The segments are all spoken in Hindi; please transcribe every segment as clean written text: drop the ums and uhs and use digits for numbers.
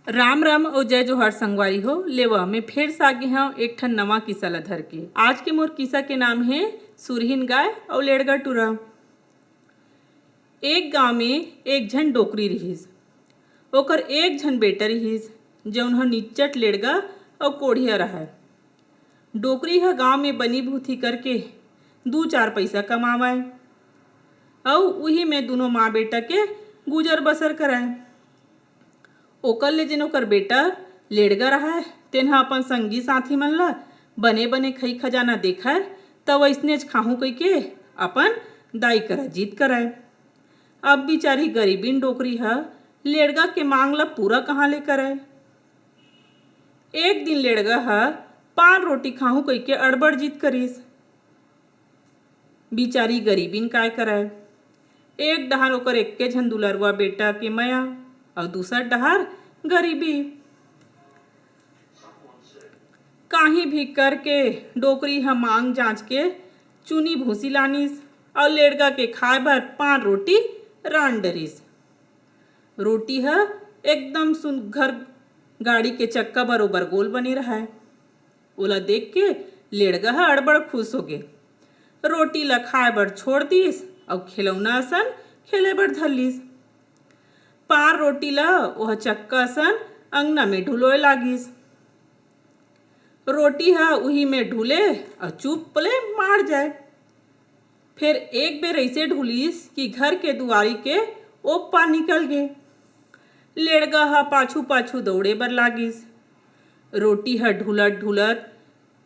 राम राम और जय जोहार संगवारी हो। लेवा मैं फिर से आगे हूँ एक ठन नवा किस्सा ला धर के। आज के मोर किस्सा के नाम है सुरहीन गाय और लेड़गा टूरा। एक गांव में एक झन डोकरी रहीस। ओकर एक झन बेटा रहीस जौन ह निच्चट लेड़गा और कोढ़िया रहा। डोकरी ह गांव में बनी भूथी करके दू चार पैसा कमावाए और उही में दोनों माँ बेटा के गुजर बसर कराए। ओकर ले जेन ओकर बेटा लेड़गा रहा तेन अपन संगी साथी मन ला बने बने खई खजाना देखा तब वैसने खाहू कह के अपन दाई करा जीत कराए। अब बिचारी गरीबिन डोकरी ह लेड़गा के मांग ला पूरा कहाँ ले कराए। एक दिन लेड़गा ह पान रोटी खाहू कह के अड़बड़ जीत करीस। बिचारी गरीबिन काय कराए। एक डहार ओकर एक्के झन दुलरवा बेटा के मया और दूसर डहार गरीबी। काही भी करके डोकरी ह मांग जांच के चुनी भूसी लानिस और लेड़गा के खाए भर पान रोटी रान डरिस। रोटी ह एकदम सुघर गाड़ी के चक्का बरोबर गोल बने रहा। ओला देख के लेड़गा ह अड़बड़ खुश हो गे। रोटी ला खाए बर छोड़ दिस और खिलौना असन खेले बर धर लिस। पार रोटी ला वह चक्का सन अंगना में ढुलोय लागिस। रोटी हा उही में ढुले और चुप पले मार जाए। फिर एक बेर ऐसे ढुलिस कि घर के दुआरी के ओप पार निकल गे। लेड़गा हा पाछू पाछू दौड़े बर लागिस। रोटी हा ढुलत ढुलत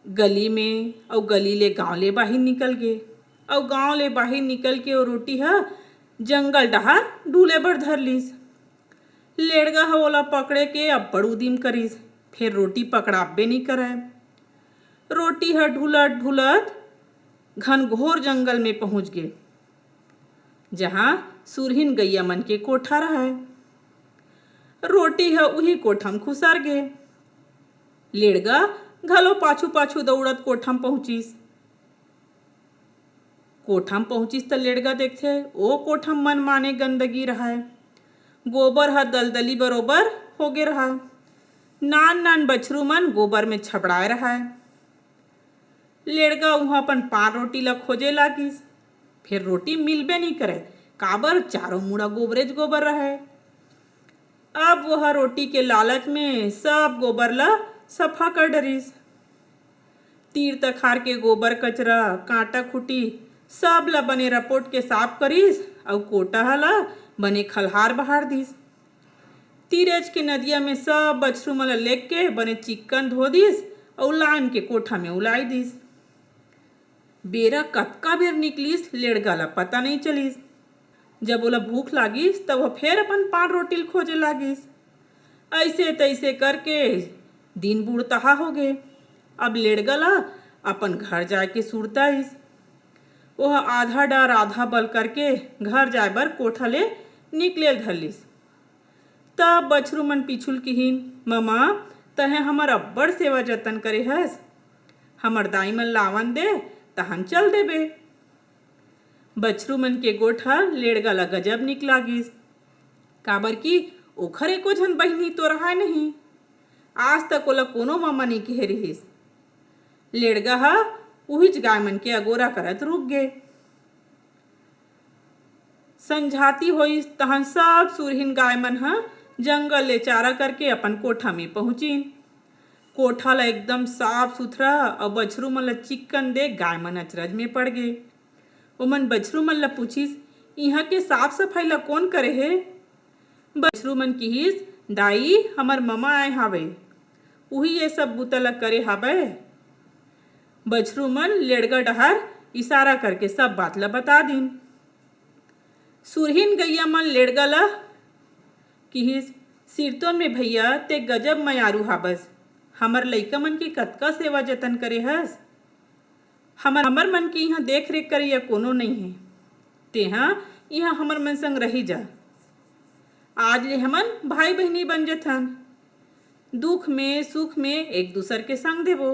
गली में और गली ले गांव ले बाहिर निकल गे और गांव ले बाहिर निकल के वो रोटी हा जंगल डहार ढूले बर धर लिस। लेड़गा ह ओला पकड़े के अब्बड़ उदिम करिस फिर रोटी पकड़ाबे नहीं कराए। रोटी ह ढुलत ढुलत घनघोर जंगल में पहुंच गे जहां सुरहीन गैया मन के कोठा रहा। रोटी ह उही कोठम खुसर गे। लेड़गा घलो पाछू पाछू दौड़त कोठम पहुंचिस। कोठम पहुंचिस त लेड़गा देखथे ओ कोठम मन माने गंदगी रहा। गोबर ह दलदली बरोबर होगे रहा। नान नान बछरू मन गोबर में छबड़ाए रहा। लेड़गा वहाँ अपन पान रोटी ला खोजे लागिस। फिर रोटी मिलबे नहीं करे काबर चारों मुड़ा गोबरेज गोबर रहे। अब वह रोटी के लालच में सब गोबर ला सफा कर डरिस। तीर तखार के गोबर कचरा कांटा खुटी सब ला बने रपोट के साफ करिस और कोटा ला बने खलहार बहार दिस। तीरेज के नदिया में सब बछरू मन ला लेग के बने चिक्कन धो दिस और लान के कोठा में उलाई दिस। बेरा कतका बेर निकलिस लेड़गा ला पता नहीं चलिस। जब ओला भूख लागिस तब वह फिर अपन पान रोटी खोजे लागिस। ऐसे तैसे करके दिन बुढ़तहा हो गए। अब लेड़गा ला अपन घर जाए के सुरताइस। वह आधा डर आधा बल करके घर जाए बर कोठा ले निकले धरलिस। तब बछरू मन पिछुल किहिन, ममा तहे हमर अब्बड़ सेवा जतन करे हस। हमर दाई मन लावन दे तहन चल देबे। बछरू मन के गोठा लेड़गा ला गजब निक लागिस काबर की ओखर एको झन बहिनी तो रहा नहीं। आज तक ओला कोनो मामा नहीं कहे रहिस। लेड़गा हा उहीच गाय मन के अगोरा करत रुक गे। संझाती होइस तहन सब सुरहीन गाय मन हा जंगल ले चारा करके अपन कोठा में पहुंचिन। कोठा ला एकदम साफ सुथरा और बछरू मन ला चिक्कन देख गाय मन अचरज में पड़ गे। ओमन बछरू मन ला पूछिस इहाँ के साफ सफाई ला कौन करे हे। बछरू मन किहिस दाई हमर ममा आए हावे उही ये सब बूता ला करे हावे। बछरू मन लेड़गा डहार इशारा करके सब बात ला बता दिन। सुरहीन गैया मन लेड़गा ला किहिस सिरतोन में भैया ते गजब मयारू हाबस। हमर लइका मन के कतका सेवा जतन करे हस। हमर मन के यहाँ देख रेख करे कोनो नहीं है। तेहा यहाँ हमर मन संग रही जा। आज ले हमन भाई बहनी बन जथन। दुख में सुख में एक दूसर के संग देबो।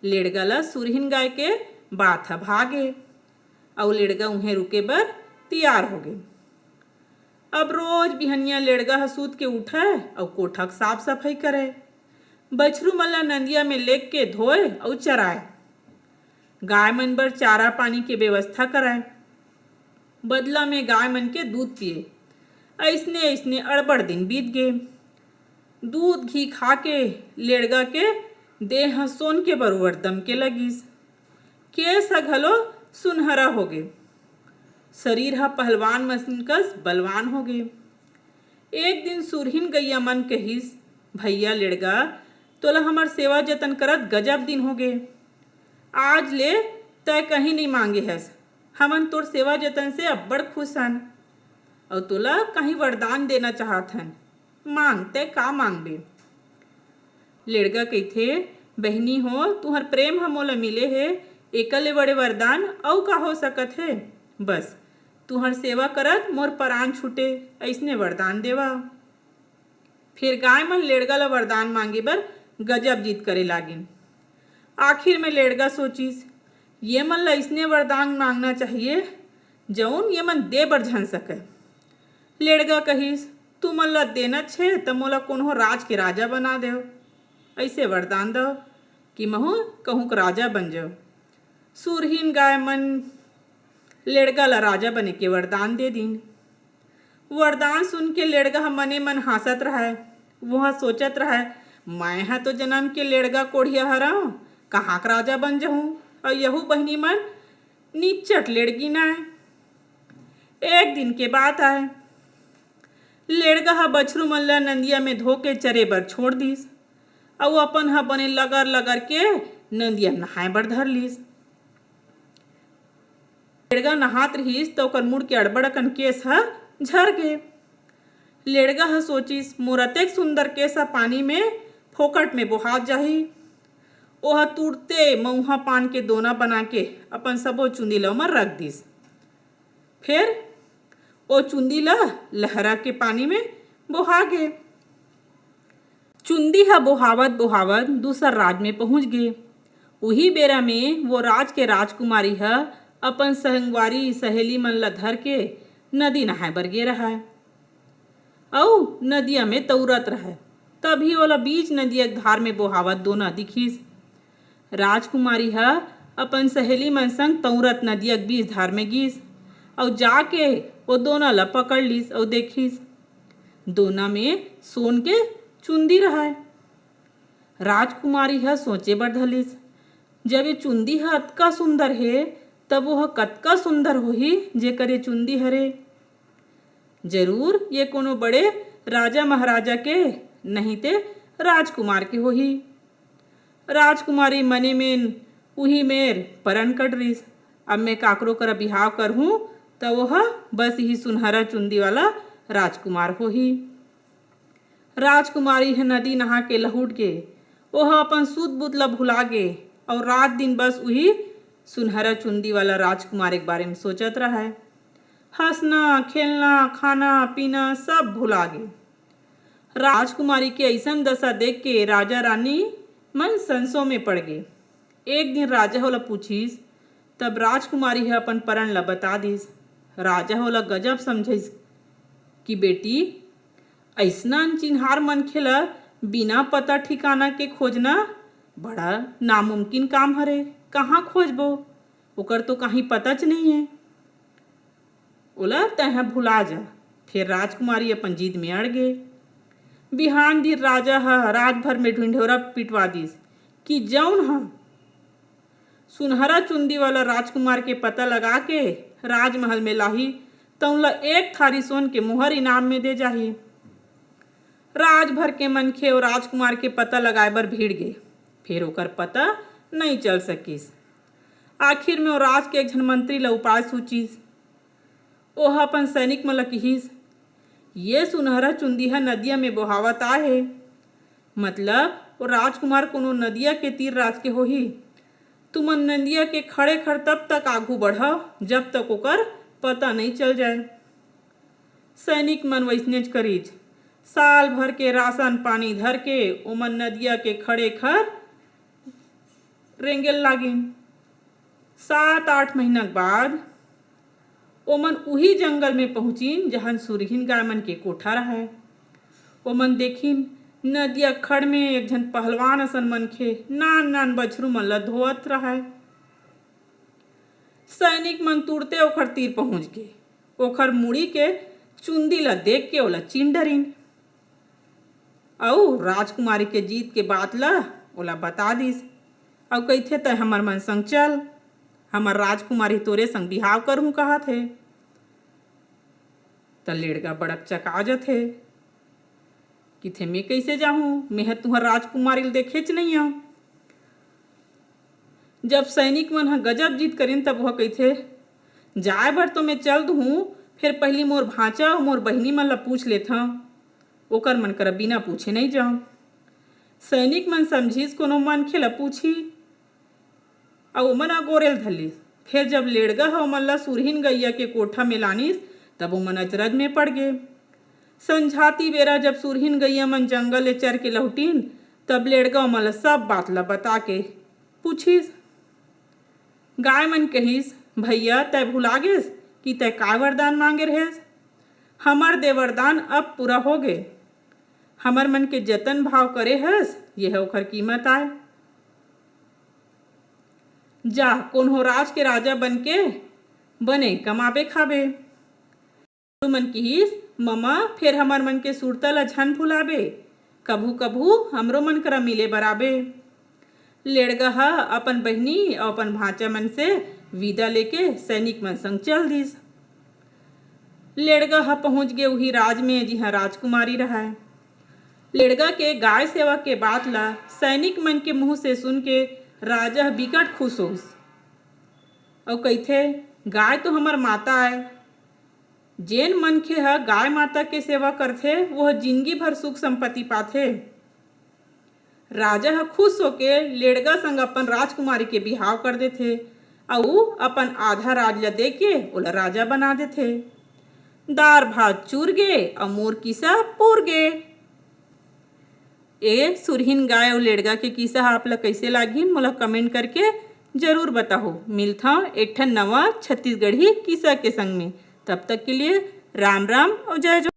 लेड़गा ला सुरहीन गाय के बात ह भागे और लेड़गा उन्हें रुके बर तैयार हो गए। अब रोज बिहनिया लेड़गा ह सूत के उठे और कोठा के साफ सफाई करे। बछरू मन ल नंदिया में लेग के धोए और चराए। गाय मन बर चारा पानी के व्यवस्था कराए। बदला में गाय मन के दूध पिए। ऐसने ऐसने अड़बड़ दिन बीत गए। दूध घी खा के लेड़गा के देह सोन के बरोबर दम के लगिस। केस ह घलो सुनहरा हो गे। शरीर ह पहलवान मशीन कस बलवान हो गे। एक दिन सुरहीन गैया मन कहिस, भैया लेड़गा तोला हमर सेवा जतन करत गजब दिन हो गे। आज ले तय कहीं नहीं मांगे हस। हमन तोर सेवा जतन से अब्बड़ खुश हन और तोला कहीं वरदान देना चाहत हन। मांग तय का मांगबे। लेड़गा कहिथे, बहनी हो तुहर प्रेम ह मोला मिले हे, एकर ले बड़े वरदान अउ का हो सकत हे। बस तुहर सेवा करत मोर परान छूटे, ऐसने वरदान देवा। फिर गाय मन लेड़गा ला वरदान मांगे बर गजब जिद करे लागिन। आखिर में लेड़गा सोचिस, ये मन ला ऐसने वरदान मांगना चाहिए जौन ये मन दे बर झन सके। लेड़गा कहिस, तू मन ला देना छे त मोला कोनो राज के राजा बना देव। ऐसे वरदान दो कि महू कहूँ का राजा बन जाओ। सुरहीन गाय मन लेड़गा ला राजा बने के वरदान दे दीन। वरदान सुन के लेड़गा मने मन हंसत रहा। वह सोचत रहा, मैं हा तो जन्म के लेड़गा कोढ़िया हराऊं, कहाँ का राजा बन जाऊं और यहू बहनी मन निचट लेड़गी ना। एक दिन के बात आए, लेड़गा हा बछरू मन ला नंदिया में धो के चरे बर छोड़ दिस और अपन हा बने लगर लगर के नंदिया नहाए बर धर लिस। लेड़गा नहात रहीस तो ओकर मुड़ के अड़बड़ अकन केस ह झर गे। लेड़गा ह सोचिस, मोर अतेक सुंदर केस ह पानी में फोकट में बोहात जाही। ओह तुरते मऊहा पान के दोना बना के अपन सबो चुंदी ल ओमा रख दिस। फिर ओ चुंदी ला लहरा के पानी में बोहा गे। चुंदी ह बोहावत बोहावत दूसर राज में पहुंच गे। उही बेरा में वो राज के राजकुमारी ह अपन संगवारी सहेली मन ला धर के नदी नहाए बर गे रहा अउ नदिया में तौरत रहा। तभी ओला बीच नदिया धार में बोहावत दोना दिखिस। राजकुमारी ह अपन सहेली मन संग तौरत नदिया के बीच धार में गिस और जाके वो दोना ला पकड़ लिस और देखिस दोना में सोन के चुंदी रहा। राजकुमारी ह सोचे बर धलिस, जब ये चुंदी ह अतका सुंदर है तब वह कतका सुंदर होही जेकर ये चुंदी हरे। जरूर ये कोनो बड़े राजा महाराजा के नहीं ते राजकुमार के होही। राजकुमारी मने में उही मेर परन कट रहीस। अब मैं काकरो करा बिहाव करहूँ त वह बस ही सुनहरा चुंदी वाला राजकुमार होही। राजकुमारी है नदी नहा के लहुट गे। वह अपन सूत बूत ला भुला गे और रात दिन बस वही सुनहरा चुंदी वाला राजकुमार के बारे में सोचत रहा है। हंसना खेलना खाना पीना सब भुला गे। राजकुमारी के ऐसन दशा देख के राजा रानी मन संशय में पड़ गए। एक दिन राजा होला पूछिस तब राजकुमारी है अपन परन ला बता दिस। राजा होला गजब समझिस कि बेटी ऐसना चिन्हार मनखे ला बिना पता ठिकाना के खोजना बड़ा नामुमकिन काम हरे। कहाँ खोजबो, ओकर तो कहीं पताच नहीं है। ओला तह भुला जा। फिर राजकुमारी अपन जिद में अड़ गए। बिहान दिन राजा रात भर में ढिंढोरा पिटवा दिस कि जौन सुनहरा चुंदी वाला राजकुमार के पता लगा के राजमहल में लाही तौन ला एक थारी सोन के मुहर इनाम में दे जाही। राज भर के मनखे और राजकुमार के पता लगाए बर भीड़ गए। फिर ओकर पता नहीं चल सकिस। आखिर में वो राज के एक झन मंत्री ला उपाय सूचिस। ओह अपन सैनिक मन ला कहिस, ये सुनहरा चुंदी है नदिया में बोहावत आहे। मतलब वो राजकुमार कोनो नदिया के तीर राज के होही। तुमन नदिया के खड़े खड़ तब तक आगू बढ़ाओ जब तक ओकर पता नहीं चल जाए। सैनिक मन वैसनेच करीज। साल भर के राशन पानी धर के ओमन नदिया के खड़े खड़ रेंगेल लागिन। 7-8 महीना बाद ओमन उही जंगल में पहुंचिन जहन सुरहीन गाय मन के कोठा रहे। ओमन देखिन नदिया खड़ में एक झन पहलवान असन मनखे नान नान बछरू मन ल धोवत रहे। सैनिक मन तुरते ओखर तीर पहुंच गे। ओखर मुड़ी के चुंदी ला देख के ओला चीन डरिन अउ राजकुमारी के जीत के बात ला ओला बता दिस अउ कहिथे तय हमर मन संग चल, हमर राजकुमारी तोरे संग बिहाव करहूँ कहत हे। त लेड़गा बड़क चका जथे किथे मैं कैसे जाहूँ, मैं तुहर राजकुमारी ल देखेच नहीं हूँ। जब सैनिक मन ह गजब जीत करिन तब वह कहिथे जाए बर तो मैं चल दूँ, फिर पहली मोर भांचा और मोर बहिनी मन ला पूछ लेथा, ओकर मन कर बिना पूछे नहीं जाऊँ। सैनिक मन समझिस कोनो मनखे ला पूछी अउ ओमन अगोरेल धलिस। फिर जब लेड़गा ह ओमन ला सुरहीन गैया के कोठा में लानिस तब ओमन अचरज में पड़ गे। संझाती बेरा जब सुरहीन गैया मन जंगल ले चर के लहुटिन तब लेड़गा ओमन ला सब बात ला बता के पूछिस। गाय मन कहिस भैया तय भुला गेस कि तय का वरदान मांगे रहेस। हमर दे वरदान अब पूरा हो गे। हमर मन के जतन भाव करे हस यह ओखर कीमत आय। जा कोनो राज के राजा बनके बने कमाबे खाबे। मन कहिस ममा फिर हमर मन के सुरता ला झन भुलाबे, कभू कभू हमरो मन करा मिले बराबे। लेड़गा ह अपन बहिनी और अपन भांचा मन से विदा लेके सैनिक मन संग चल दिस। लेड़गा ह पहुंच गे उही राज में जिहाँ राजकुमारी रहा। लेड़गा के गाय सेवा के बात ला सैनिक मन के मुंह से सुन के राजा बिकट खुश होस और कहिथे गाय तो हमर माता आय। जेन मनखे ह गाय माता के सेवा करथे वह जिंदगी भर सुख संपत्ति पाथे। राजा ह खुश होके लेड़गा संग अपन राजकुमारी के बिहाव कर देथे अउ अपन आधा राज ला देके ओला राजा बना देथे। दार भात चूर गे और मोर किस्सा पूर गे। ए सुरहीन गाय और लेड़गा के किस्सा आप ला कैसे लागिन मोला कमेंट करके जरूर बताओ। मिलथा एक ठन नवा छत्तीसगढ़ी किस्सा के संग में। तब तक के लिए राम राम और जय जय।